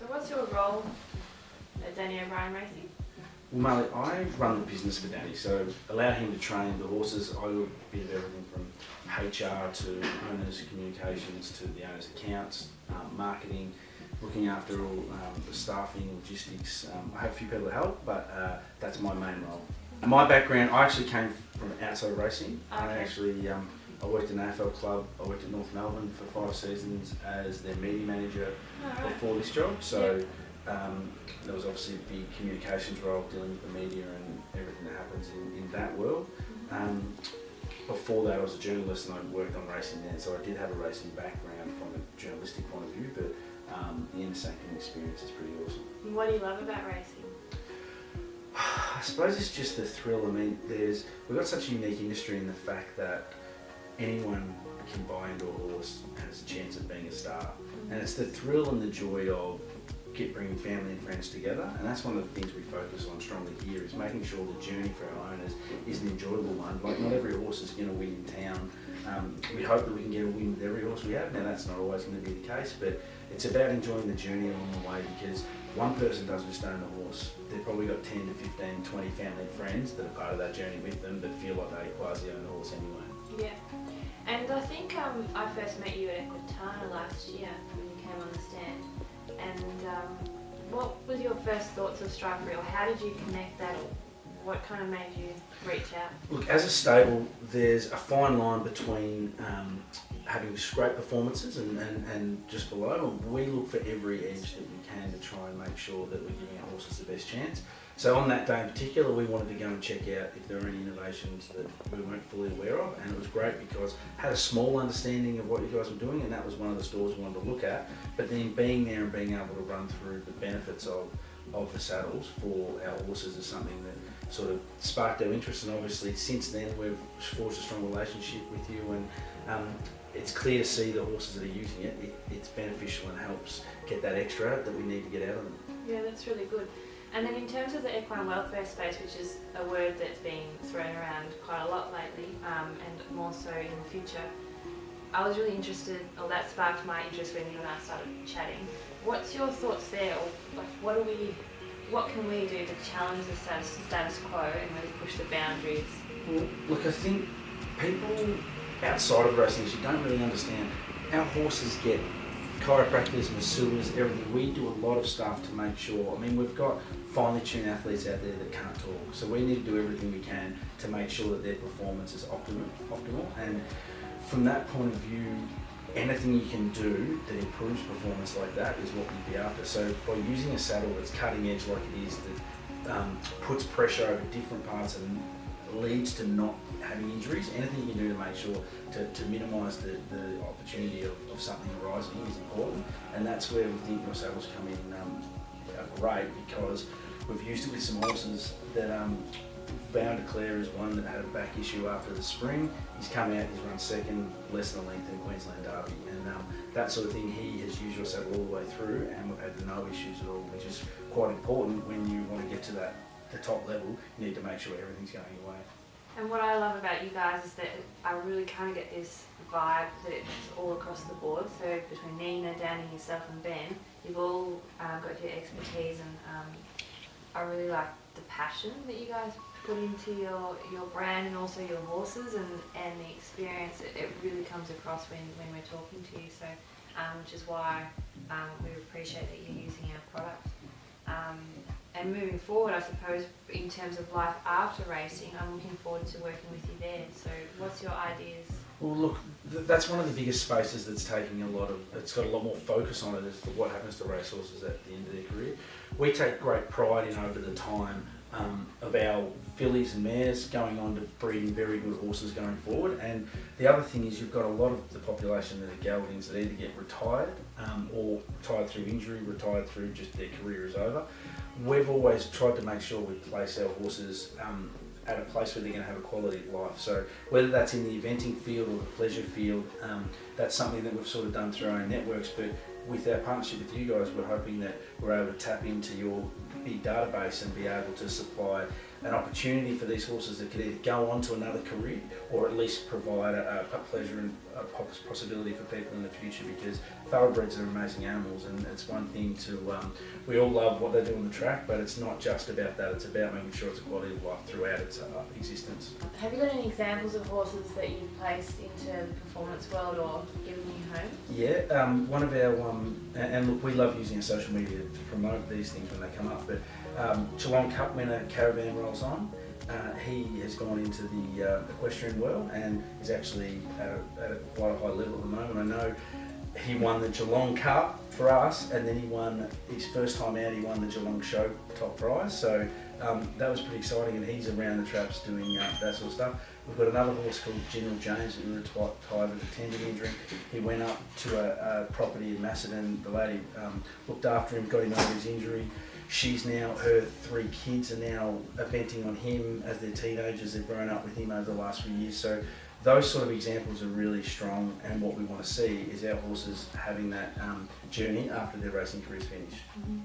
what's your role at Danny O'Brien Racing? Well, Marlee, I run the business for Danny, so allow him to train the horses. I do a bit of everything from HR to owners' communications to the owners' accounts, marketing, looking after all the staffing, logistics. I have a few people to help, but that's my main role. And my background, I actually came from outside of racing. Okay. I worked in an AFL club. I worked in North Melbourne for 5 seasons as their media manager before this job. So there was obviously a big communications role dealing with the media and everything that happens in that world. Before that I was a journalist and I worked on racing then, so I did have a racing background from a journalistic point of view, but the intersecting experience is pretty awesome. What do you love about racing? I suppose it's just the thrill. I mean, we've got such a unique industry in the fact that anyone can buy into a horse and has a chance of being a star. And it's the thrill and the joy of bringing family and friends together, and that's one of the things we focus on strongly here, is making sure the journey for our owners is an enjoyable one. Like, not every horse is going to win in town. We hope that we can get a win with every horse we have. Now, that's not always going to be the case, but it's about enjoying the journey along the way, because one person doesn't just own a horse. They've probably got 10 to 15, 20 family and friends that are part of that journey with them, but feel like they quasi own the horse anyway. Yeah, and I think I first met you at Equitana last year when you came on the stand. And what was your first thoughts of StrideFree, or how did you connect that, or what kind of made you reach out? Look, as a stable, there's a fine line between having great performances and just below. We look for every edge that we can to try and make sure that we're giving our horses the best chance. So on that day in particular, we wanted to go and check out if there were any innovations that we weren't fully aware of, and it was great because I had a small understanding of what you guys were doing, and that was one of the stores we wanted to look at. But then being there and being able to run through the benefits of the saddles for our horses is something that sort of sparked our interest, and obviously since then we've forged a strong relationship with you, and it's clear to see the horses that are using it, it's beneficial and helps get that extra that we need to get out of them. Yeah, that's really good. And then in terms of the equine welfare space, which is a word that's being thrown around quite a lot lately, and more so in the future, I was really interested, or that sparked my interest when you and I started chatting. What's your thoughts there, or like what can we do to challenge the status quo and really push the boundaries? Well, look, I think people outside of racing actually don't really understand. Our horses get chiropractors, masseurs, everything. We do a lot of stuff to make sure. I mean, we've got finely tuned athletes out there that can't talk, so we need to do everything we can to make sure that their performance is optimal. And from that point of view, anything you can do that improves performance like that is what we'd be after. So by using a saddle that's cutting edge like it is, that puts pressure over different parts and leads to not having injuries, anything you can do to make sure to minimise the opportunity of something arising is important. And that's where we think your saddles come in are great, because we've used it with some horses that Bound Declare is one that had a back issue after the spring. He's come out, he's run second, less than a length in Queensland Derby, and that sort of thing, he has used your saddle all the way through, and we've had no issues at all, which is quite important. When you want to get to the top level, you need to make sure everything's going your way. And what I love about you guys is that I really kind of get this vibe that it's all across the board. So between Nina, Danny, yourself and Ben, you've all got your expertise, and I really like the passion that you guys put into your brand and also your horses, and the experience. It really comes across when we're talking to you, so which is why we appreciate that you're using our product. And moving forward, I suppose, in terms of life after racing, I'm looking forward to working with you there. So what's your ideas? Well, look, that's one of the biggest spaces that's taking it's got a lot more focus on it, is what happens to racehorses at the end of their career. We take great pride in, over the time of our fillies and mares going on to breeding very good horses going forward. And the other thing is, you've got a lot of the population that are geldings that either get retired or retired through injury, retired through just their career is over. We've always tried to make sure we place our horses at a place where they're going to have a quality of life. So whether that's in the eventing field or the pleasure field, that's something that we've sort of done through our own networks. But with our partnership with you guys, we're hoping that we're able to tap into your big database and be able to supply an opportunity for these horses that could either go on to another career or at least provide a pleasure and a possibility for people in the future, because thoroughbreds are amazing animals, and it's one thing to, we all love what they do on the track, but it's not just about that, it's about making sure it's a quality of life throughout its existence. Have you got any examples of horses that you've placed into the performance world or given you home? Yeah, one of our, and look, we love using our social media to promote these things when they come up, but Geelong Cup winner Caravan Rolls On, he has gone into the equestrian world and is actually at quite a high level at the moment. I know he won the Geelong Cup for us, and then he won his first time out, he won the Geelong Show top prize, so that was pretty exciting, and he's around the traps doing that sort of stuff. We've got another horse called General James who retired with a tendon injury. He went up to a property in Macedon, the lady looked after him, got him over his injury. She's now, her 3 kids are now eventing on him as they're teenagers. They've grown up with him over the last few years. So those sort of examples are really strong, and what we want to see is our horses having that journey after their racing career's finished. Mm-hmm.